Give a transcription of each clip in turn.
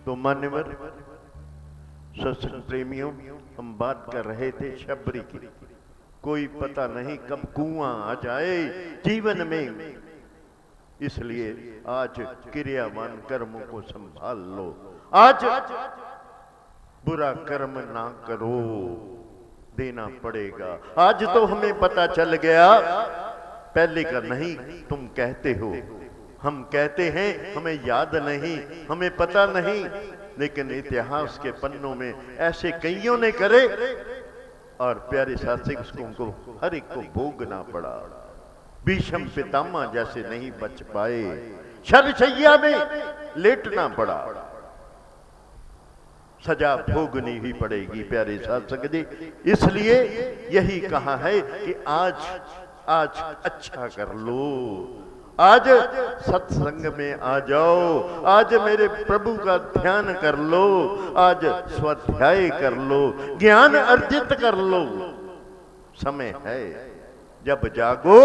तो मान्यवर सत्संग प्रेमियों, हम बात कर रहे थे शबरी की। कोई पता नहीं कब कुआं आ जाए जीवन में, इसलिए आज क्रियावान कर्मों को संभाल लो। आज बुरा कर्म ना करो, देना पड़ेगा। आज तो हमें पता चल गया, पहले का नहीं तुम कहते हो, हम कहते हैं हमें याद नहीं, हमें पता नहीं, लेकिन इतिहास के पन्नों में ऐसे कईयों ने करे और प्यारे शास्त्री को हर एक को भोगना पड़ा। भीष्म पितामह जैसे नहीं बच पाए, शरशैया में लेटना पड़ा, सजा भोगनी ही पड़ेगी प्यारे शास्त्री जी। इसलिए यही कहा है कि आज अच्छा कर लो, आज सत्संग में आ जाओ, आज मेरे प्रभु का ध्यान कर लो, आज स्वाध्याय कर लो, ज्ञान अर्जित कर लो। समय है, जब जागो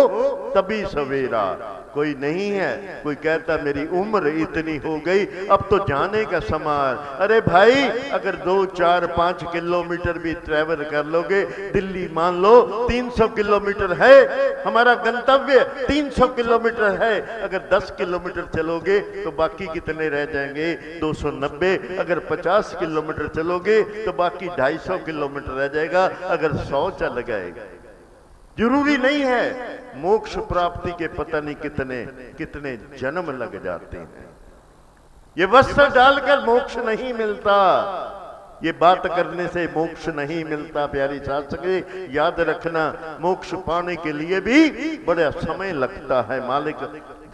तभी सवेरा। कोई नहीं है, कोई कहता मेरी उम्र इतनी हो गई अब तो जाने का समय। अरे भाई, अगर 2, 4, 5 किलोमीटर भी ट्रैवल कर लोगे, दिल्ली मान लो 300 किलोमीटर है हमारा गंतव्य, 300 किलोमीटर है। अगर 10 किलोमीटर चलोगे तो बाकी कितने रह जाएंगे? 290। अगर 50 किलोमीटर चलोगे तो बाकी 250 किलोमीटर रह जाएगा। अगर 100 चल गए, जरूरी नहीं है मोक्ष प्राप्ति के पता नहीं कितने कितने जन्म लग जाते हैं। ये वस्त्र डालकर मोक्ष नहीं मिलता, ये बात करने से मोक्ष नहीं मिलता। प्यारी शास्त्री याद रखना, मोक्ष पाने के लिए भी बड़ा समय लगता है मालिक।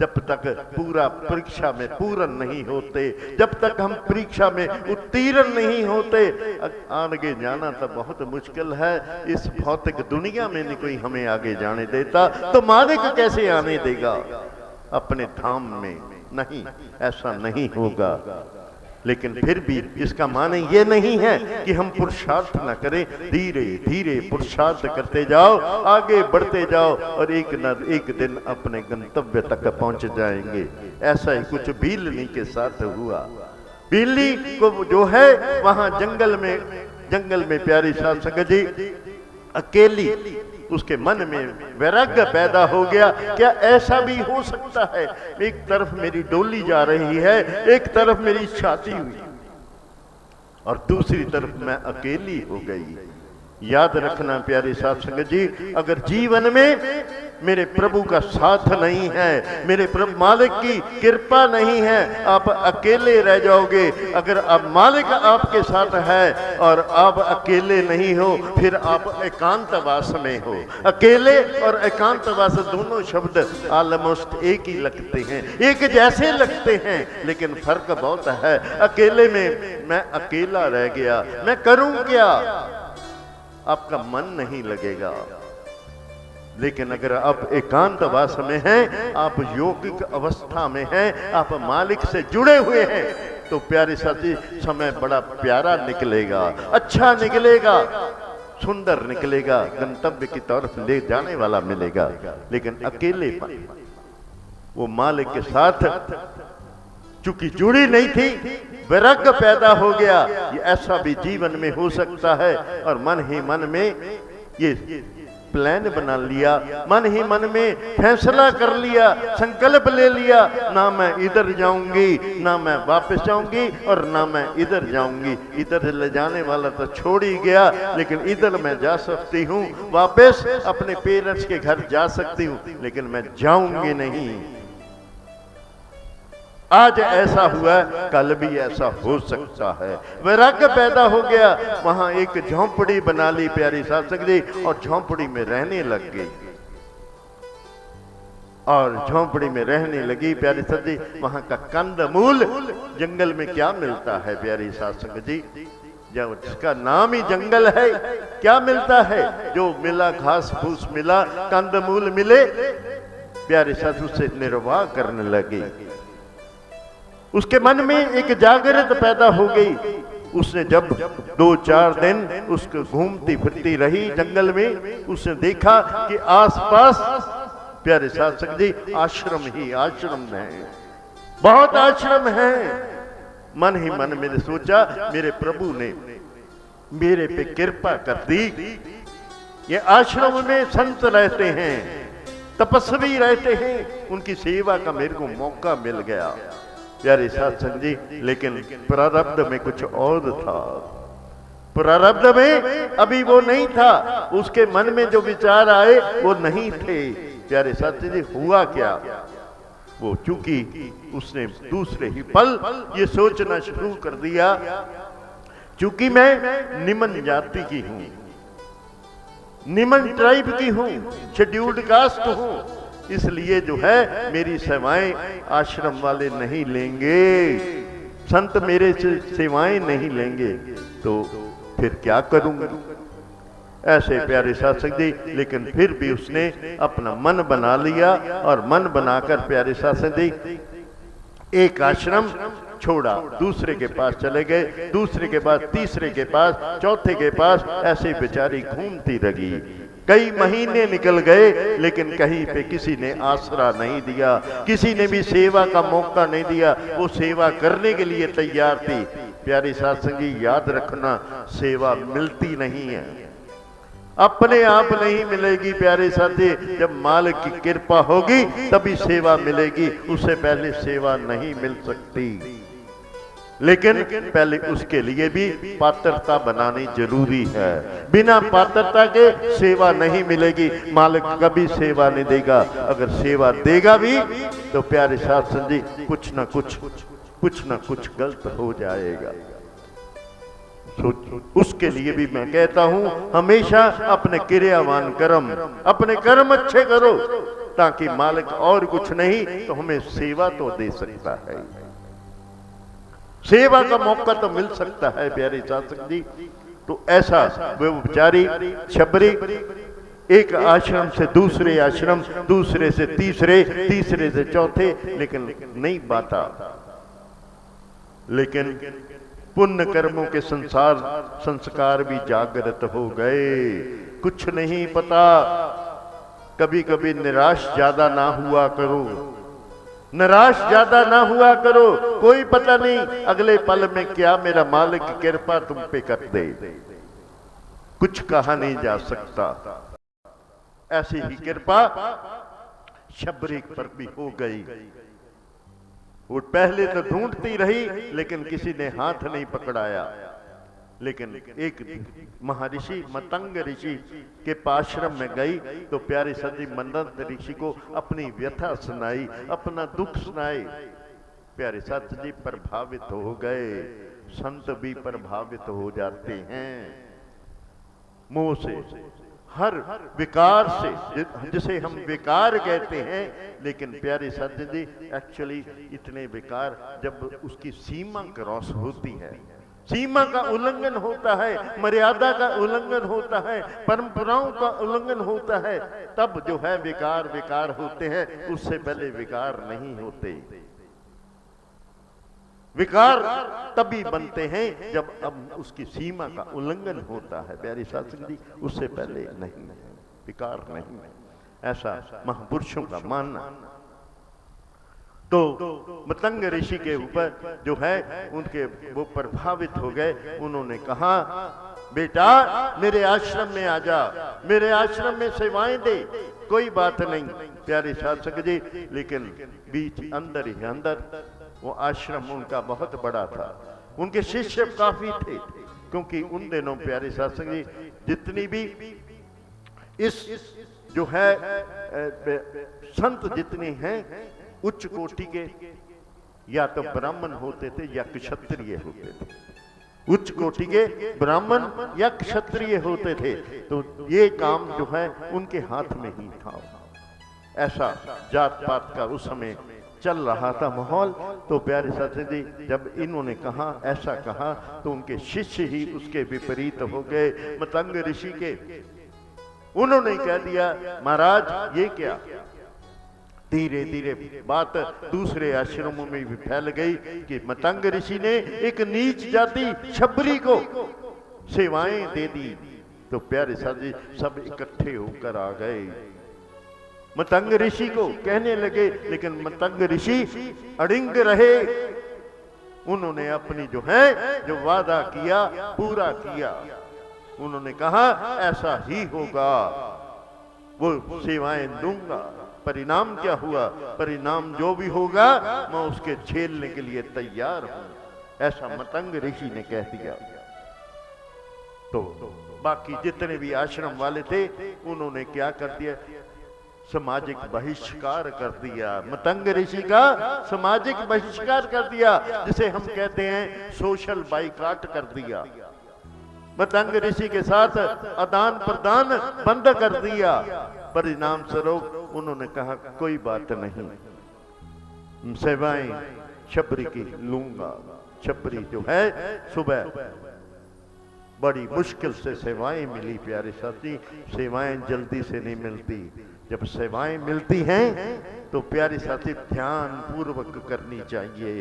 जब तक पूरा परीक्षा में पूर्ण नहीं होते, जब तक हम परीक्षा में उत्तीर्ण नहीं होते, आगे जाना तो बहुत मुश्किल है। इस भौतिक दुनिया में नहीं कोई हमें आगे जाने देता, तो मालिक कैसे आने देगा अपने धाम में? नहीं, ऐसा नहीं होगा। लेकिन फिर भी इसका माने ये नहीं है कि हम पुरुषार्थ न करें। धीरे धीरे पुरुषार्थ करते जाओ, आगे बढ़ते जाओ और एक न एक दिन अपने गंतव्य तक पहुंच जाएंगे। ऐसा ही कुछ भीलनी के साथ हुआ। भीलनी को जो है वहां जंगल में प्यारी शास्त्री जी अकेली, उसके मन में वैराग्य पैदा हो गया। क्या ऐसा भी हो सकता है? एक तरफ मेरी डोली जा रही है, एक तरफ मेरी शादी हुई और दूसरी तरफ मैं अकेली हो गई। याद रखना प्यारे साथ संगत जी, अगर जीवन में मेरे प्रभु का साथ नहीं है, मेरे प्रभु मालिक की कृपा नहीं है, आप अकेले रह जाओगे। अगर आप मालिक आपके साथ है और आप अकेले नहीं हो, फिर आप एकांतवास में हो। अकेले और एकांतवास दोनों शब्द ऑलमोस्ट एक ही लगते हैं, एक जैसे लगते हैं, लेकिन फर्क बहुत है। अकेले में मैं अकेला रह गया, मैं करूं क्या? आपका मन नहीं लगेगा। लेकिन अगर आप एकांतवास में हैं, आप योगिक अवस्था में हैं, आप मालिक से जुड़े हुए हैं, तो प्यारे साथी समय बड़ा प्यारा निकलेगा, अच्छा निकलेगा, सुंदर निकलेगा, गंतव्य की तरफ ले जाने वाला मिलेगा। लेकिन अकेले वो मालिक के साथ चूंकि जुड़ी नहीं थी, वैराग्य पैदा हो गया। ये ऐसा भी जीवन में हो सकता है। और मन ही मन में ये प्लान बना लिया, मन ही मन में फैसला कर लिया, संकल्प ले लिया, ना मैं इधर जाऊंगी, ना मैं वापस जाऊंगी और ना मैं इधर जाऊंगी। इधर ले जाने वाला तो छोड़ ही गया, लेकिन इधर मैं जा सकती हूँ, वापस अपने पेरेंट्स के घर जा सकती हूँ, लेकिन मैं जाऊंगी नहीं। आज ऐसा हुआ, कल भी ऐसा हो सकता है। वैराग्य पैदा हो गया। वहां एक झोंपड़ी बना ली प्यारी शास्त्री जी, और झोंपड़ी में रहने लग गई। और झोंपड़ी में रहने लगी प्यारी शास्त्री जी। वहां का कंदमूल, जंगल में क्या मिलता है प्यारी शास्त्री जी? जब जिसका नाम ही जंगल है, क्या मिलता है? जो मिला घास फूस मिला, कंदमूल मिले, प्यारे साधु से निर्वाह करने लगी। उसके मन में एक जागृत पैदा हो गई। उसने जब 2-4 दिन उसको घूमती फिरती रही जंगल में, उसने देखा कि आसपास प्यारे शास्त्री जी आश्रम ही आश्रम है, बहुत आश्रम है। मन ही मन में सोचा मेरे प्रभु ने मेरे पे कृपा कर दी। ये आश्रम में संत रहते हैं, तपस्वी रहते हैं, उनकी सेवा का मेरे को मौका मिल गया। प्यारे सत्संग जी, लेकिन प्रारब्ध में कुछ और था। प्रारब्ध में अभी वो नहीं था, उसके मन में जो विचार आए वो नहीं थे। प्यारे सत्संग जी, हुआ क्या, वो चूंकि उसने दूसरे ही पल ये सोचना शुरू कर दिया, चूंकि मैं निम्न जाति की हूं, निम्न ट्राइब की हूं, शेड्यूल्ड कास्ट हूं, इसलिए जो है मेरी सेवाएं आश्रम वाले नहीं लेंगे, संत मेरे से सेवाएं नहीं लेंगे, तो फिर क्या करूंगा। ऐसे प्यारे सत्संग जी, लेकिन फिर भी उसने अपना मन बना लिया, और मन बनाकर प्यारे सत्संग जी एक आश्रम छोड़ा, दूसरे के पास चले गए, दूसरे के पास, तीसरे के पास, चौथे के पास, ऐसे बेचारी घूमती रही। कई महीने निकल गए, लेकिन कहीं पे किसी ने आसरा नहीं दिया, किसी ने भी सेवा का मौका नहीं दिया। वो सेवा करने के लिए तैयार थी। प्यारी सत्संग जी, याद रखना, सेवा मिलती नहीं है, अपने आप नहीं मिलेगी। प्यारे साथी, जब मालिक की कृपा होगी तभी सेवा मिलेगी, उससे पहले सेवा नहीं मिल सकती। लेकिन पहले उसके लिए भी पात्रता बनानी जरूरी है। बिना पात्रता के सेवा नहीं मिलेगी, मालिक कभी सेवा नहीं देगा। अगर सेवा देगा भी तो प्यारे सत्संग जी कुछ ना कुछ गलत हो जाएगा। उसके लिए भी मैं कहता हूं, हमेशा अपने क्रियावान कर्म, अपने कर्म अच्छे करो, ताकि मालिक और कुछ नहीं तो हमें सेवा तो दे सकता है, सेवा का मौका तो मिल सकता है। प्यारे सत्संग जी, तो ऐसा वो बेचारी शबरी एक आश्रम से दूसरे आश्रम, दूसरे से तीसरे, तीसरे से चौथे, लेकिन नहीं बाता। लेकिन पुण्य कर्मों के संस्कार भी जागृत हो गए। कुछ नहीं पता, कभी कभी निराश ज्यादा ना हुआ करो, निराश ज्यादा ना हुआ करो, कोई पता नहीं अगले पल में क्या मेरा मालिक की कृपा तुम पे कर दे, कुछ कहा नहीं जा सकता। ऐसी ही कृपा शबरी पर भी हो गई। वो पहले तो ढूंढती रही, लेकिन किसी ने हाथ नहीं पकड़ाया। लेकिन एक महर्षि मतंग ऋषि के आश्रम में गई तो प्यारी सदी मंदत ऋषि को अपनी व्यथा सुनाई, अपना दुख सुनाई। प्यारे सत जी प्रभावित हो गए। संत भी प्रभावित हो जाते हैं मोह से, हर विकार से, जिसे हम विकार कहते हैं। लेकिन प्यारे सज्जन जी, एक्चुअली इतने विकार जब उसकी सीमा क्रॉस होती है, सीमा का उल्लंघन होता है, मर्यादा का उल्लंघन होता है, परंपराओं का उल्लंघन होता है, तब जो है विकार होते हैं। उससे पहले विकार नहीं होते। विकार तभी बनते हैं जब अब उसकी सीमा का उल्लंघन होता है। प्यारी सत्संग जी, उससे पहले नहीं, विकार नहीं। ऐसा महापुरुषों का मानना। तो मतंग ऋषि के ऊपर जो है उनके वो प्रभावित हो गए। उन्होंने कहा, बेटा मेरे आश्रम में आ जा, मेरे आश्रम में सेवाएं दे, कोई बात नहीं। प्यारे सत्संग जी, लेकिन बीच अंदर ही अंदर वो आश्रम उनका बहुत बड़ा था, उनके शिष्य काफी थे। क्योंकि उन दिनों प्यारे सत्संग जी, जितनी भी इस जो है संत जितने हैं उच्च कोटि के, या तो ब्राह्मण होते थे या क्षत्रिय होते थे। उच्च कोटि के ब्राह्मण या क्षत्रिय होते थे। तो ये काम जो है उनके हाथ में ही था। ऐसा जात पात का उस समय चल रहा था माहौल। तो प्यारे साथी जी, जब इन्होंने कहा, ऐसा कहा, तो उनके शिष्य ही उसके विपरीत हो गए। मतंग ऋषि के उन्होंने कह दिया, महाराज ये क्या। धीरे धीरे बात दूसरे आश्रमों में भी फैल गई कि मतंग ऋषि ने एक नीच जाति शबरी को सेवाएं दे दी। तो प्यारे साथी सब इकट्ठे होकर आ गए, मतंग ऋषि को कहने लगे। लेकिन मतंग ऋषि अड़िंग रहे, उन्होंने अपनी जो वादा किया पूरा किया। उन्होंने कहा ऐसा ही होगा, वो सेवाएं दूंगा। परिणाम क्या हुआ? परिणाम जो भी होगा मैं उसके झेलने के लिए तैयार हूं, ऐसा मतंग ऋषि ने कह दिया। तो बाकी जितने भी आश्रम वाले थे उन्होंने क्या कर दिया? सामाजिक बहिष्कार कर दिया। मतंग ऋषि का सामाजिक बहिष्कार कर दिया, जिसे हम कहते हैं सोशल बाइकाट कर दिया। मतंग ऋषि के साथ आदान प्रदान बंद कर दिया। परिणाम स्वरूप उन्होंने कहा कोई बात नहीं, सेवाएं छपरी की लूंगा। छपरी जो है सुबह बड़ी मुश्किल से सेवाएं मिली प्यारे साथी। सेवाएं जल्दी से नहीं मिलती। जब सेवाएं मिलती हैं तो प्यारे साथी ध्यान पूर्वक करनी चाहिए,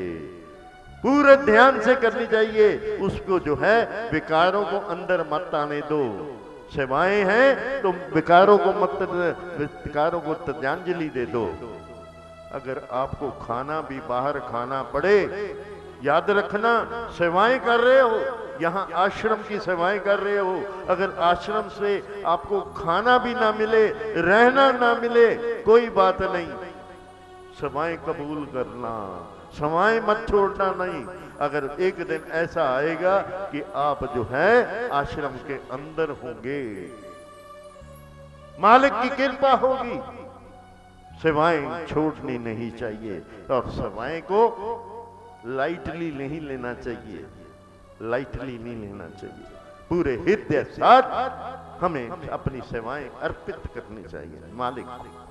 पूरे ध्यान से करनी चाहिए। उसको जो है विकारों को अंदर मत आने दो। सेवाएं हैं तो विकारों को श्रद्धांजलि दे दो। अगर आपको खाना भी बाहर खाना पड़े, याद रखना सेवाएं कर रहे हो, यहाँ आश्रम की सेवाएं कर रहे हो। अगर आश्रम से आपको खाना भी ना मिले, रहना ना मिले, कोई बात नहीं, सेवाएं कबूल करना, सेवाएं मत छोड़ना नहीं। अगर एक दिन ऐसा आएगा कि आप जो है आश्रम के अंदर होंगे, मालिक की कृपा होगी, सेवाएं छोड़नी नहीं चाहिए। और सेवाएं को लाइटली नहीं लेना चाहिए, लाइटली नहीं लेना चाहिए। पूरे हृदय साथ हमें अपनी सेवाएं अर्पित करनी चाहिए मालिक को।